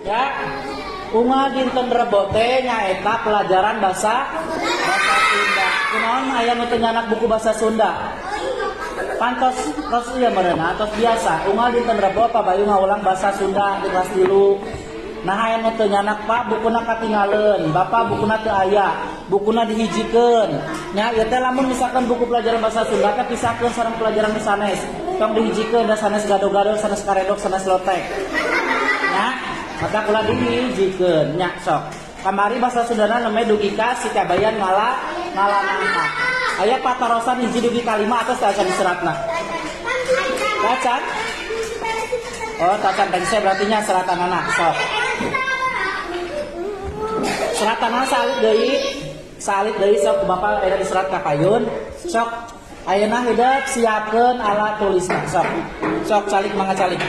Ya. Ungal dinten Rebo teh nyaeta pelajaran bahasa Sunda. Kunaon aya nu teu nyanak buku bahasa Sunda? Pantos ieu meureunna tos biasa. Ungal dinten Rebo Pak Bayu ngaulang bahasa Sunda di kelas 3. Nah aya nu teu nyanak Pak bukuna katinggalin, Bapak bukuna teu aya, bukuna dihijikeun. Nya ieu teh lamun misalkan buku pelajaran bahasa Sunda teh pisahkeun sareng pelajaran nu sanes. Tong dihijikeun da sanes gado-gado, sanes karedok, sanes lotek. Nya maka kula dihijikeun nya sok. Kamari bahasa Sundana namanya dugika sikabayan ngalanangka. Aya patarosan hiji dugi kalima atas acan diseratna. Tacan? Oh, tacan tadi saya berarti nya seratanana sok. Seratanana salit deui sok Bapak aya diserat ka payun. Sok ayeuna hideuk siapkeun alat tulisna sok. Sok calik mangga calik.